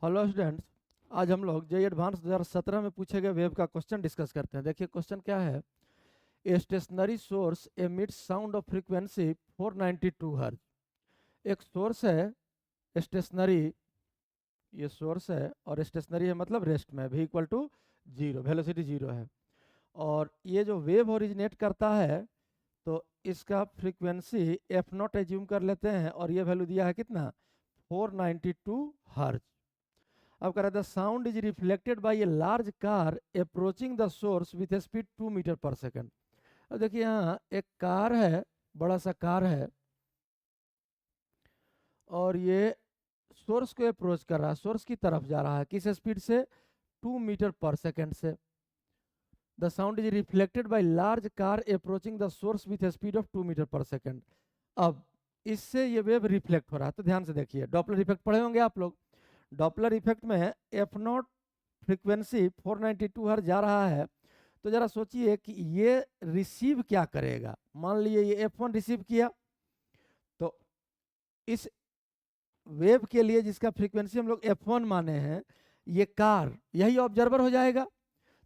Hello students. आज हम लोग जेईई एडवांस 2017 में पूछे गए वेव का क्वेश्चन डिस्कस करते हैं। देखिए क्वेश्चन क्या है। A stationary source emits sound of frequency 492 hertz. एक सोर्स है स्टेशनरी, ये सोर्स है और स्टेशनरी है मतलब रेस्ट में, v equal to zero, velocity zero है। और ये जो वेव ओरिजिनेट करता है तो इसका फ्रीक्वेंसी एफ नॉट एज्यूम कर लेते हैं और ये वैल्यू दिया है कितना, 492 हर्ट्ज। अब कह रहा था sound is reflected by a large car approaching the source with a speed 2 metre per second. अब देखिए यहाँ एक कार है, बड़ा सा कार है और ये सोर्स को अप्रोच कर रहा है, सोर्स की तरफ जा रहा है, किस स्पीड से, 2 मीटर पर सेकंड से। The sound is reflected by large car approaching the source with a speed of 2 metre per second. अब इससे ये वेव रिफ्लेक्ट हो रहा है, तो ध्यान से देखिए, डॉपलर इफेक्ट पढ़े होंगे आप लोग। डॉपलर इफेक्ट में एफ नॉट फ्रीक्वेंसी 492 हर्ट्ज जा रहा है, तो जरा सोचिए कि ये रिसीव क्या करेगा। मान लिए ये F1 रिसीव किया, तो इस वेव के लिए जिसका फ्रीक्वेंसी हम लोग F1 माने हैं, ये कार यही ऑब्जर्वर हो जाएगा।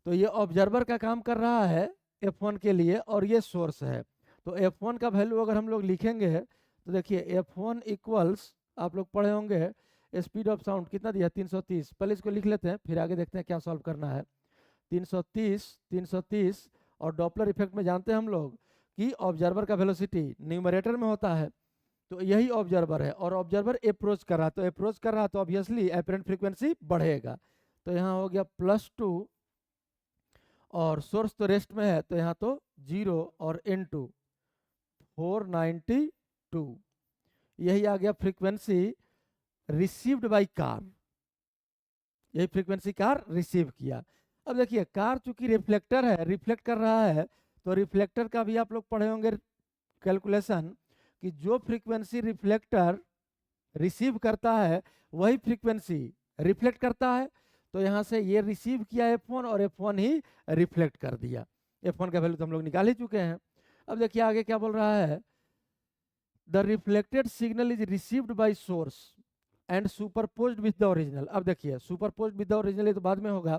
तो ये ऑब्जर्वर का काम कर रहा है F1 के लिए और ये सोर्स है। तो F1 का वैल्यू अगर हम लोग लिखेंगे तो देखिए F1 इक्वल्स, आप लोग पढ़े होंगे, स्पीड ऑफ साउंड कितना दिया, 330। पहले इसको लिख लेते हैं फिर आगे देखते हैं क्या सॉल्व करना है। 330 और डॉपलर इफेक्ट में जानते हैं हम लोग कि ऑब्जर्वर का वेलोसिटी न्यूमरेटर में होता है, तो यही ऑब्जर्वर है और ऑब्जर्वर अप्रोच कर रहा है, तो अप्रोच कर रहा है तो ऑब्वियसली एपरेंट फ्रीक्वेंसी बढ़ेगा। तो यहाँ हो गया +2 और सोर्स तो रेस्ट में है तो यहाँ तो 0 और इनटू 492, यही आ गया फ्रीक्वेंसी रिसीव्ड बाय कार, यही फ्रीक्वेंसी कार रिसीव किया। अब देखिए कार चूंकि रिफ्लेक्टर है, रिफ्लेक्ट कर रहा है, तो रिफ्लेक्टर का भी आप लोग पढ़े होंगे कैलकुलेशन कि जो फ्रीक्वेंसी रिफ्लेक्टर रिसीव करता है वही फ्रीक्वेंसी रिफ्लेक्ट करता है। तो यहाँ से ये रिसीव किया F1 और F1 ही रिफ्लेक्ट कर दिया। F1 का वैल्यू तो हम लोग निकाल ही चुके हैं। अब देखिए आगे क्या बोल रहा है, the reflected signal is received by source and superposed with the original. अब देखिए सुपरपोज्ड विद द ओरिजिनल ये तो बाद में होगा,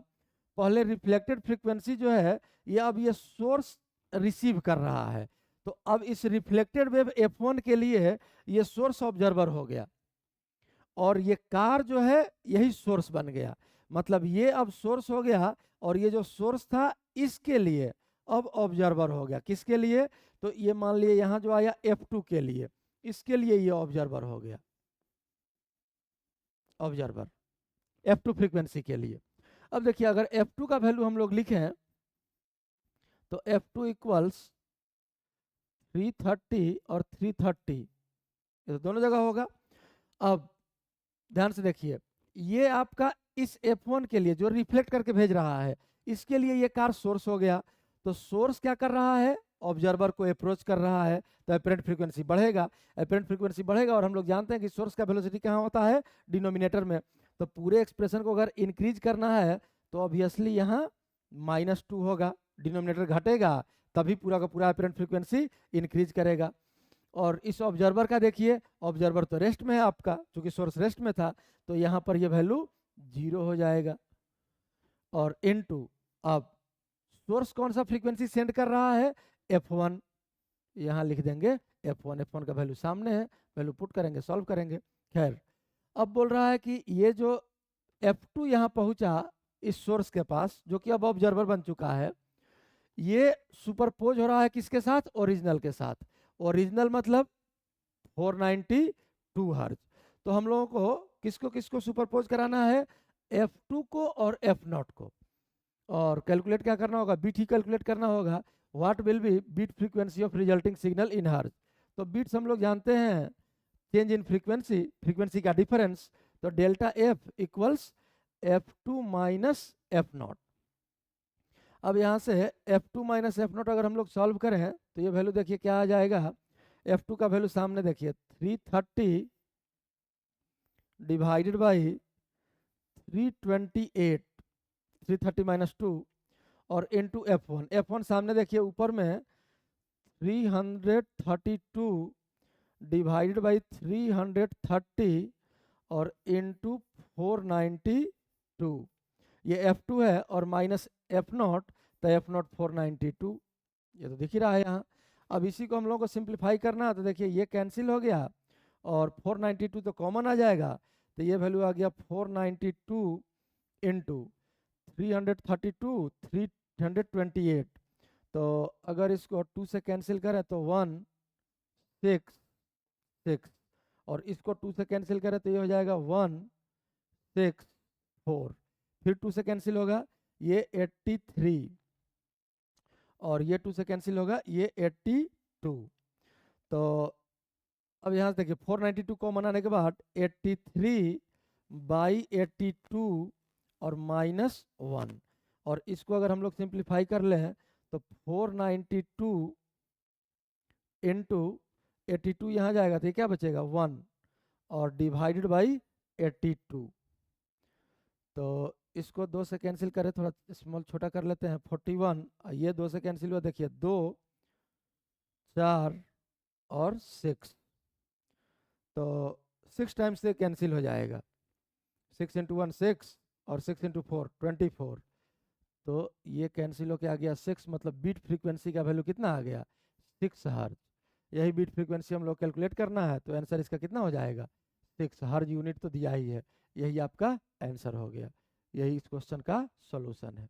पहले रिफ्लेक्टेड फ्रीक्वेंसी जो है ये अब ये सोर्स रिसीव कर रहा है, तो अब इस रिफ्लेक्टेड वेव F1 के लिए ये सोर्स ऑब्जर्वर हो गया और ये कार जो है यही सोर्स बन गया। मतलब ये अब सोर्स हो गया और ये जो सोर्स था इसके लिए अब ऑब्जर्वर हो गया। किसके लिए, तो ये मान लिए यहाँ जो आया F2 के लिए, इसके लिए ये ऑब्जर्वर हो गया, ऑब्जर्वर F2 फ्रीक्वेंसी के लिए। अब देखिए अगर F2 का वैल्यू हम लोग लिखें तो F2 इक्वल्स 330 और 330, ये तो दोनों जगह होगा। अब ध्यान से देखिए, ये आपका इस F1 के लिए जो रिफ्लेक्ट करके भेज रहा है, इसके लिए ये कार सोर्स हो गया। तो सोर्स क्या कर रहा है, ऑब्जर्वर को अप्रोच कर रहा है, तो अपरेंट फ्रीक्वेंसी बढ़ेगा। अपरेंट फ्रीक्वेंसी बढ़ेगा और हम लोग जानते हैं कि सोर्स का वेलोसिटी कहाँ होता है, डिनोमिनेटर में। तो पूरे एक्सप्रेशन को अगर इंक्रीज करना है तो ऑब्वियसली यहाँ -2 होगा, डिनोमिनेटर घटेगा, तभी पूरा का पूरा अपरेंट फ्रीक्वेंसी इंक्रीज करेगा। और इस ऑब्जर्वर का देखिए, ऑब्जर्वर तो रेस्ट में है आपका, क्योंकि सोर्स रेस्ट में था, तो यहाँ पर ये वैल्यू 0 हो जाएगा। और इनटू, अब सोर्स कौन सा फ्रीक्वेंसी सेंड कर रहा है, F1, यहाँ लिख देंगे F1, F1 का वैल्यू सामने है, वैल्यू पुट करेंगे, सॉल्व करेंगे। खैर अब बोल रहा है कि ये जो F2 यहाँ पहुंचा इस सोर्स के पास, जो कि अब ऑब्जर्वर बन चुका है, ये सुपरपोज हो रहा है किसके साथ, ओरिजिनल के साथ। ओरिजिनल मतलब 492 हर्ट्ज। तो हम लोगों को किसको किसको सुपरपोज कराना है, F2 को और F0 को। और कैलकुलेट क्या करना होगा, बीट ही कैलकुलेट करना होगा। What will be beat frequency of resulting signal in hertz. तो बीट्स हम लोग जानते हैं, चेंज इन फ्रीक्वेंसी, फ्रीक्वेंसी का डिफरेंस। तो delta F equals F2 minus F0। अब यहाँ से F2 माइनस F0 अगर हम लोग सॉल्व करें तो ये वैल्यू देखिए क्या आ जाएगा। F2 का वैल्यू सामने देखिए, 330 डिवाइडेड बाई 328, 330 माइनस 2 और इनटू F1। F1 सामने देखिए ऊपर में 332 डिवाइडेड बाई 330 और इनटू 492, ये F2 है और माइनस F0, तो F0 492, ये तो दिख ही रहा है यहाँ। अब इसी को हम लोगों को सिंप्लीफाई करना है, तो देखिए ये कैंसिल हो गया और 492 तो कॉमन आ जाएगा, तो ये वैल्यू आ गया 492 इंटू 332 328। तो अगर इसको 2 से कैंसिल करें तो 1 6 6, और इसको 2 से कैंसिल करें तो ये हो जाएगा 1 6 4, फिर 2 से कैंसिल होगा ये 83, और ये 2 से कैंसिल होगा ये 82। तो अब यहाँ से देखिए 492 को मनाने के बाद 83/82 और माइनस 1, और इसको अगर हम लोग सिंप्लीफाई कर लें तो 492 इंटू 82 यहाँ जाएगा तो ये क्या बचेगा 1, और डिवाइडेड बाई 82। तो इसको 2 से कैंसिल करें, थोड़ा स्मॉल छोटा कर लेते हैं, 41, ये 2 से कैंसिल हुआ, देखिए 2 4 और 6, तो 6 टाइम्स से कैंसिल हो जाएगा, 6 इंटू 1 6 और 6 इंटू 4 24, तो ये कैंसिल होके आ गया 6, मतलब बीट फ्रीक्वेंसी का वैल्यू कितना आ गया 6 हर्ट्ज। यही बीट फ्रीक्वेंसी हम लोग कैलकुलेट करना है, तो आंसर इसका कितना हो जाएगा 6 हर्ट्ज यूनिट तो दिया ही है, यही आपका आंसर हो गया, यही इस क्वेश्चन का सॉल्यूशन है।